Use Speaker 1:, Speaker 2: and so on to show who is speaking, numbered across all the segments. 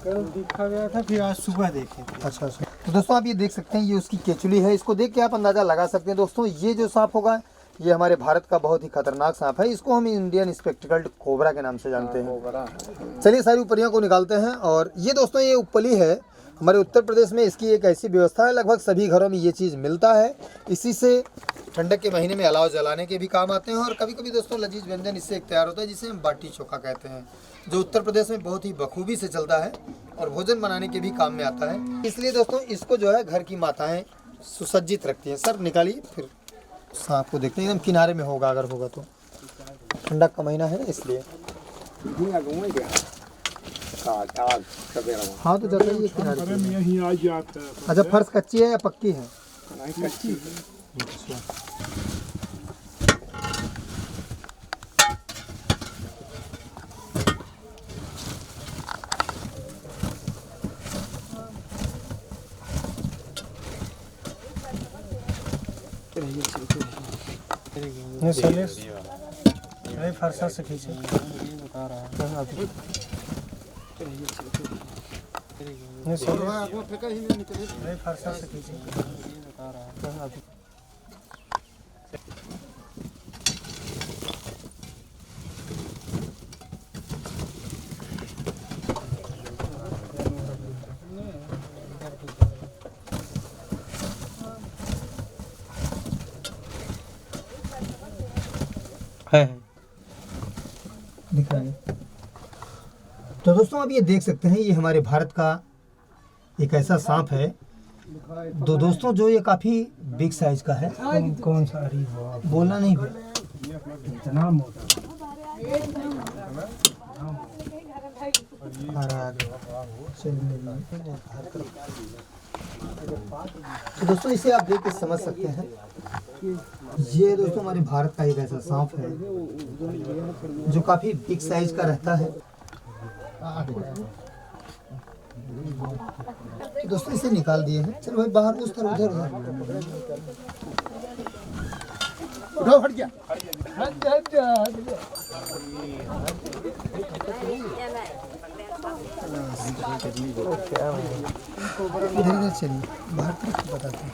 Speaker 1: कल देखा गया था, फिर आज सुबह देखे।
Speaker 2: अच्छा। तो दोस्तों आप ये देख सकते हैं, ये उसकी केचुली है। इसको देख के आप अंदाज़ा लगा सकते हैं दोस्तों, ये जो सांप होगा ये हमारे भारत का बहुत ही खतरनाक सांप है। इसको हम इंडियन स्पेक्टिकल्ड कोबरा के नाम से जानते हैं। चलिए सारी उपलियों को निकालते हैं। और ये दोस्तों ये उपली है हमारे उत्तर प्रदेश में, इसकी एक ऐसी व्यवस्था है, लगभग सभी घरों में ये चीज़ मिलता है। इसी से ठंडक के महीने में अलाव जलाने के भी काम आते हैं और कभी कभी दोस्तों लजीज व्यंजन इससे एक तैयार होता है जिसे हम बाटी चोखा कहते हैं, जो उत्तर प्रदेश में बहुत ही बखूबी से चलता है और भोजन बनाने के भी काम में आता है। इसलिए दोस्तों इसको जो है घर की माताएं सुसज्जित रखती हैं। सर निकालिए, फिर सांप को देखते हैं, एकदम किनारे में होगा, अगर होगा तो। ठंडक का महीना है इसलिए। हाँ तो चलता ही किनारे पे। अच्छा, फर्श कच्ची है या पक्की है?
Speaker 1: कच्ची।
Speaker 2: अच्छा।
Speaker 1: ये सलेस अरे फरसा से खींचे बता रहा है अभी। ये सलेस अरे फरसा से खींचे बता रहा है अभी। है
Speaker 2: दिखाइए। तो दोस्तों आप ये देख सकते हैं, ये हमारे भारत का एक ऐसा सांप है दोस्तों जो ये काफ़ी बिग साइज का है।
Speaker 1: कौन सा? अरे
Speaker 2: बोलना नहीं भी।
Speaker 1: इतना मोटा।
Speaker 2: तो दोस्तों इसे आप देख के समझ सकते हैं, ये दोस्तों हमारे भारत का एक ऐसा सांप है जो काफी बिग साइज का रहता है। तो दोस्तों इसे निकाल दिए हैं। चलो भाई बाहर, उस तरफ उधर हट गया। इधर चलिए, बाहर तरफ बताते हैं।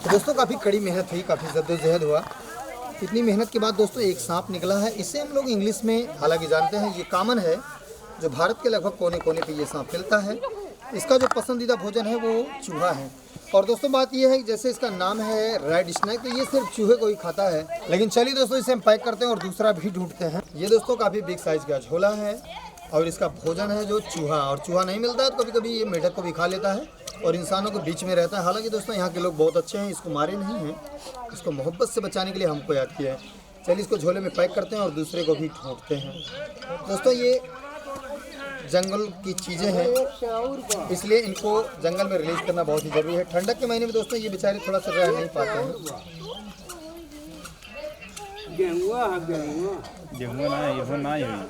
Speaker 2: तो दोस्तों काफ़ी कड़ी मेहनत हुई, काफ़ी जद्दोजहद हुआ। इतनी मेहनत के बाद दोस्तों एक सांप निकला है। इसे हम लोग इंग्लिश में हालांकि जानते हैं, ये कॉमन है, जो भारत के लगभग कोने कोने पे ये सांप मिलता है। इसका जो पसंदीदा भोजन है वो चूहा है। और दोस्तों बात ये है कि जैसे इसका नाम है रेड स्नेक, तो ये सिर्फ चूहे को ही खाता है। लेकिन चलिए दोस्तों इसे हम पैक करते हैं और दूसरा भी ढूंढते हैं। ये दोस्तों काफ़ी बिग साइज का झोला है और इसका भोजन है जो चूहा, और चूहा नहीं मिलता है तो कभी कभी ये मेढक को भी खा लेता है और इंसानों के बीच में रहता है। हालांकि दोस्तों यहाँ के लोग बहुत अच्छे हैं, इसको मारे नहीं हैं, इसको मोहब्बत से बचाने के लिए हमको याद किया है। चलिए इसको झोले में पैक करते हैं और दूसरे को भी ढूंढते हैं। दोस्तों ये जंगल की चीज़ें हैं, इसलिए इनको जंगल में रिलीज करना बहुत ही ज़रूरी है। ठंडक के महीने में दोस्तों ये बेचारे थोड़ा सा रह नहीं पाते हैं।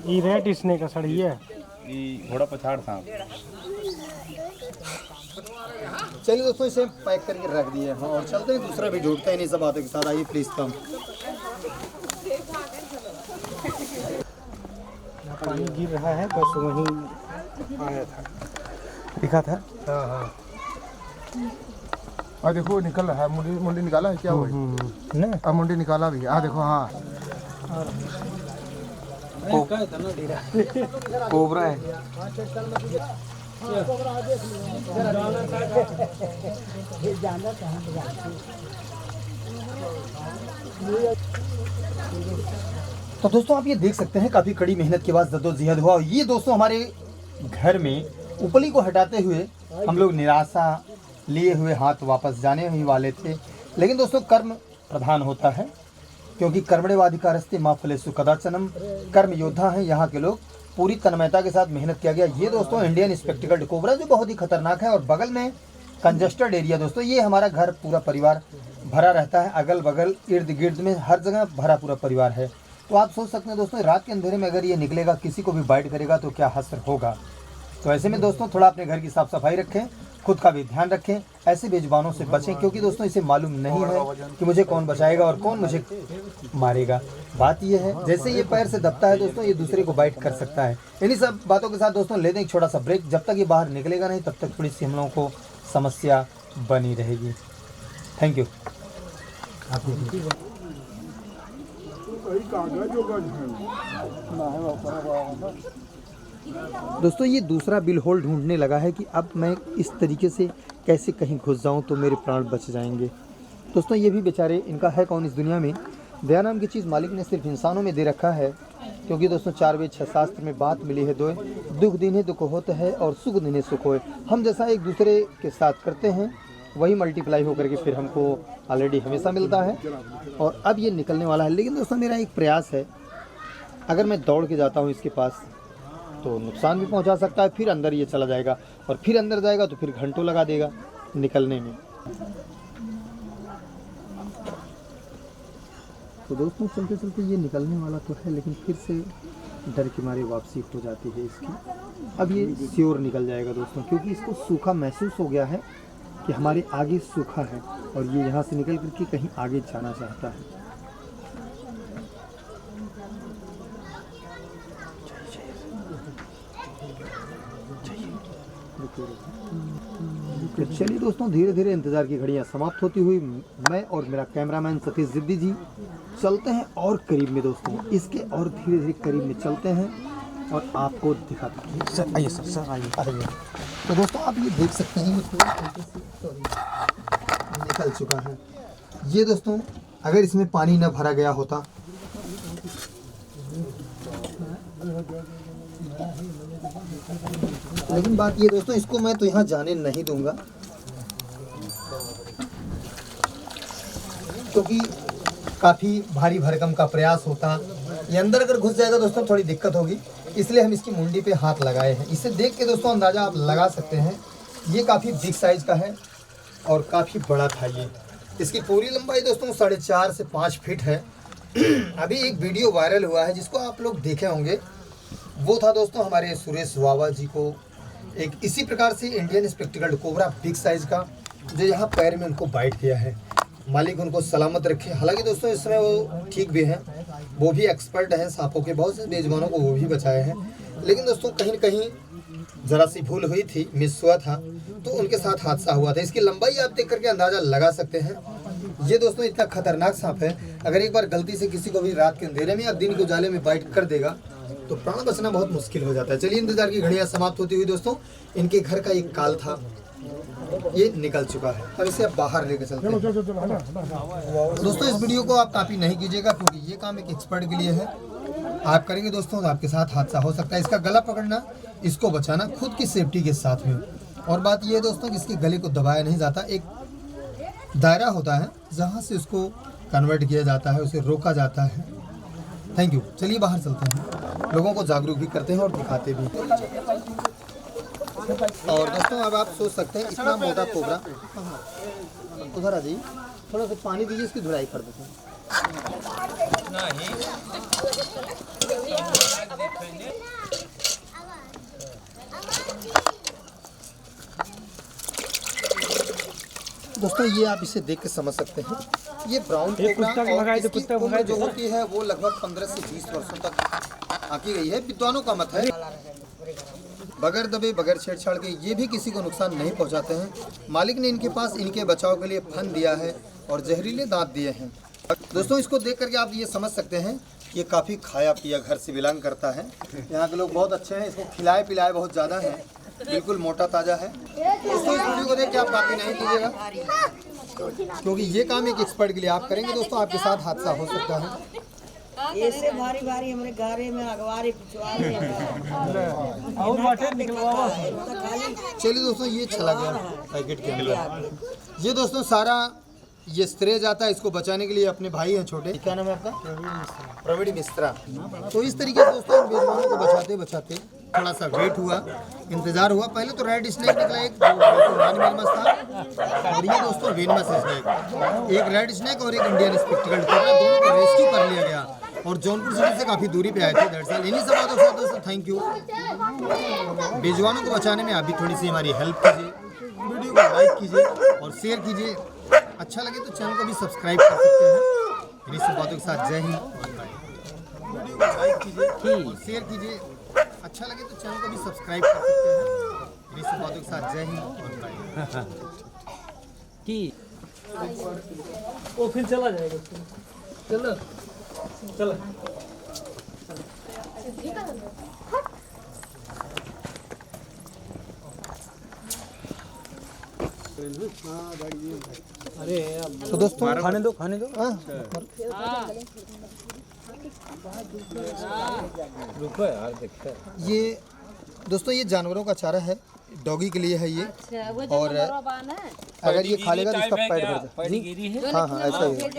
Speaker 1: ये रेड स्नेक सड़ी है,
Speaker 3: घोड़ा पछाड़ सांप।
Speaker 2: चलिए दोस्तों इसे पैक करके रख दिए हैं और चलते हैं, दूसरा भी ढूंढते हैं इन्हीं सब बातों के साथ। आइए प्लीज़ कम।
Speaker 1: पानी गिर रहा है, बस वहीं आया था, दिखा था। हाँ हाँ
Speaker 4: देखो निकल रहा है, मुंडी निकाला है क्या? वही ना, मुंडी निकाला भी। देखो हाँ
Speaker 1: कोबरा है।
Speaker 2: तो दोस्तों आप ये देख सकते हैं काफ़ी कड़ी मेहनत के बाद जद्दोजहद हुआ। और ये दोस्तों हमारे घर में उपली को हटाते हुए हम लोग निराशा लिए हुए हाथ वापस जाने ही वाले थे, लेकिन दोस्तों कर्म प्रधान होता है, क्योंकि कर्मण्येवाधिकारस्ते मा फलेषु कदाचन। कर्म योद्धा हैं यहाँ के लोग, पूरी तन्मयता के साथ मेहनत किया गया। ये दोस्तों इंडियन स्पेक्टिकल्ड कोबरा जो बहुत ही खतरनाक है। और बगल में कंजस्टेड एरिया दोस्तों, ये हमारा घर पूरा परिवार भरा रहता है, अगल बगल इर्द गिर्द में हर जगह भरा पूरा परिवार है। तो आप सोच सकते हैं दोस्तों, रात के अंधेरे में अगर ये निकलेगा, किसी को भी बाइट करेगा तो क्या हश्र होगा। तो ऐसे में दोस्तों थोड़ा अपने घर की साफ सफाई रखें, खुद का भी ध्यान रखें, ऐसे बेजुबानों से बचें, क्योंकि दोस्तों इसे मालूम नहीं है कि मुझे कौन बचाएगा और कौन मुझे मारेगा। बात यह है, जैसे ये पैर से दबता है दोस्तों, ये दूसरे को बाइट कर सकता है। इन्हीं सब बातों के साथ दोस्तों लेते हैं एक छोटा सा ब्रेक। जब तक ये बाहर निकलेगा नहीं, तब तक थोड़ी सी हम लोगों को समस्या बनी रहेगी। Thank you. दोस्तों ये दूसरा बिल होल ढूंढने लगा है कि अब मैं इस तरीके से कैसे कहीं घुस जाऊं तो मेरे प्राण बच जाएंगे। दोस्तों ये भी बेचारे, इनका है कौन इस दुनिया में। दया नाम की चीज़ मालिक ने सिर्फ इंसानों में दे रखा है, क्योंकि दोस्तों 4 वेद 6 शास्त्र में बात मिली है, दो दुख दिने दुख होता है और सुख दिने सुख होए। हम जैसा एक दूसरे के साथ करते हैं वही मल्टीप्लाई होकर के फिर हमको ऑलरेडी हमेशा मिलता है। और अब ये निकलने वाला है, लेकिन दोस्तों मेरा एक प्रयास है, अगर मैं दौड़ के जाता हूँ इसके पास तो नुकसान भी पहुंचा सकता है। फिर अंदर ये चला जाएगा और फिर अंदर जाएगा तो फिर घंटों लगा देगा निकलने में। तो दोस्तों चलते चलते ये निकलने वाला तो है, लेकिन फिर से डर के मारे वापसी हो जाती है इसकी। अब ये श्योर निकल जाएगा दोस्तों, क्योंकि इसको सूखा महसूस हो गया है कि हमारे आगे सूखा है और ये यहाँ से निकल करके कहीं आगे जाना चाहता है। तो चलिए दोस्तों, धीरे धीरे इंतज़ार की घड़ियां समाप्त होती हुई मैं और मेरा कैमरामैन सतीश जिद्दी जी चलते हैं और करीब में दोस्तों, इसके और धीरे धीरे करीब में चलते हैं और आपको दिखाते हैं। सर आइए, सर आइए। तो दोस्तों आप ये देख सकते हैं, ये पूरी तरीके से निकल चुका है। ये दोस्तों अगर इसमें पानी न भरा गया होता लेकिन बात ये दोस्तों, इसको मैं तो यहाँ जाने नहीं दूंगा, क्योंकि काफ़ी भारी भरकम का प्रयास होता। ये अंदर अगर घुस जाएगा दोस्तों थोड़ी दिक्कत होगी, इसलिए हम इसकी मुंडी पे हाथ लगाए हैं। इसे देख के दोस्तों अंदाज़ा आप लगा सकते हैं, ये काफ़ी बिग साइज़ का है और काफ़ी बड़ा था ये। इसकी पूरी लंबाई दोस्तों 4.5 से 5 फीट है। अभी एक वीडियो वायरल हुआ है जिसको आप लोग देखे होंगे, वो था दोस्तों हमारे सुरेश वावा जी को एक इसी प्रकार से Indian spectacled cobra big size का, जो यहाँ पैर में उनको बाइट किया है। मालिक उनको सलामत रखे। हालांकि दोस्तों इस समय वो ठीक भी हैं, वो भी एक्सपर्ट हैं सांपों के, बहुत से बेजुबानों को वो भी बचाए हैं। लेकिन दोस्तों कहीं न कहीं ज़रा सी भूल हुई थी, मिस हुआ था, तो उनके साथ हादसा हुआ था। इसकी लंबाई आप देख करके अंदाज़ा लगा सकते हैं। ये दोस्तों इतना खतरनाक सांप है, अगर एक बार गलती से किसी को भी रात के अंधेरे में या दिन के उजाले में बाइट कर देगा तो प्राण बचना बहुत मुश्किल हो जाता है। चलिए इंतजार की घड़ियां समाप्त होती हुई दोस्तों, इनके घर का एक काल था, ये निकल चुका है। अब इसे अब बाहर लेकर चलते हैं। दोस्तों इस वीडियो को आप कॉपी नहीं कीजिएगा, क्योंकि ये काम एक एक्सपर्ट के लिए है। आप करेंगे दोस्तों तो आपके साथ हादसा हो सकता है। इसका गला पकड़ना, इसको बचाना खुद की सेफ्टी के साथ में। और बात ये है दोस्तों कि इसके गले को दबाया नहीं जाता, एक दायरा होता है जहाँ से उसको कन्वर्ट किया जाता है, उसे रोका जाता है। Thank you. चलिए बाहर चलते हैं, लोगों को जागरूक भी करते हैं और दिखाते भी। और दोस्तों अब आप सोच सकते हैं इतना मोटा कोबरा, उधर आ जाइए, थोड़ा सा पानी दीजिए, इसकी धुलाई कर देते हैं। दोस्तों ये आप इसे देख के समझ सकते हैं, ये ब्राउन कोबरा और इसकी उम्र जो होती है वो लगभग 15 से 20 वर्षों तक आकी गई है। विद्वानों का मत है, बगैर दबे बगैर छेड़छाड़ के ये भी किसी को नुकसान नहीं पहुंचाते हैं। मालिक ने इनके पास इनके बचाव के लिए फन दिया है और जहरीले दांत दिए हैं। दोस्तों इसको देख करके आप ये समझ सकते हैं ये काफ़ी खाया पिया घर से बिलोंग करता है। यहाँ के लोग बहुत अच्छे हैं, इसको खिलाए पिलाए बहुत ज़्यादा है, बिल्कुल मोटा ताज़ा है। दोस्तों इस वीडियो को देख के आप कॉपी नहीं कीजिएगा, क्योंकि ये काम एक एक्सपर्ट के लिए आप करेंगे दोस्तों आपके साथ हादसा हो सकता है।
Speaker 5: ऐसे भारी भारी हमारे गारे में अगवारे पिछवाड़े
Speaker 2: चलिए दोस्तों, ये चला गया पैकेट के अंदर। ये दोस्तों सारा ये स्प्रे जाता है इसको बचाने के लिए। अपने भाई हैं छोटे, क्या नाम है आपका? प्रवीण मिश्रा। तो इस तरीके से दोस्तों मेजबानों को बचाते बचाते थोड़ा सा वेट हुआ, इंतजार हुआ। पहले तो रेड स्नेक निकला एक, जो नॉन वेनमस था, और ये दोस्तों वेनमस स्नेक। एक रेड स्नेक और एक इंडियन स्पेक्टिकल टिकरा, दोनों को रेस्क्यू कर लिया गया और जौनपुर सिटी से काफ़ी दूरी पे आए थे। दरअसल इन्हीं सब बातों से दोस्तों थैंक यू। बेजुबानों को बचाने में आप भी थोड़ी सी हमारी हेल्प कीजिए, वीडियो को लाइक कीजिए और शेयर कीजिए। अच्छा लगे तो चैनल को भी सब्सक्राइब कर सकते हैं। इन्हीं सब बातों के साथ जय हिंद और बाय। वीडियो को लाइक कीजिए और शेयर कीजिए। अच्छा लगे तो चैनल को भी सब्सक्राइब कर सकते हैं। इन्हीं सब बातों के साथ जय हिंद और बाय।
Speaker 1: वो फिर चला जाएगा। चलो चलो। अरे
Speaker 2: तो दोस्तों
Speaker 1: खाने दो रुको यार, देखते हैं।
Speaker 2: ये दोस्तों ये जानवरों का चारा है, डॉगी के लिए है ये। और अगर ये खा लेगा तो इसका पेट भर जाए। हाँ हाँ ऐसा ही है।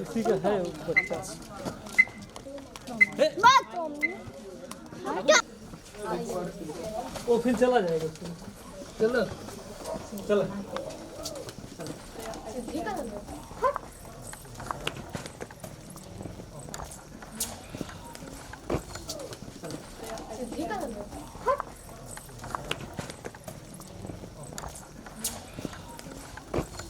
Speaker 1: इसी का है बच्चा। वो फिर चला जाएगा। चलो चलो।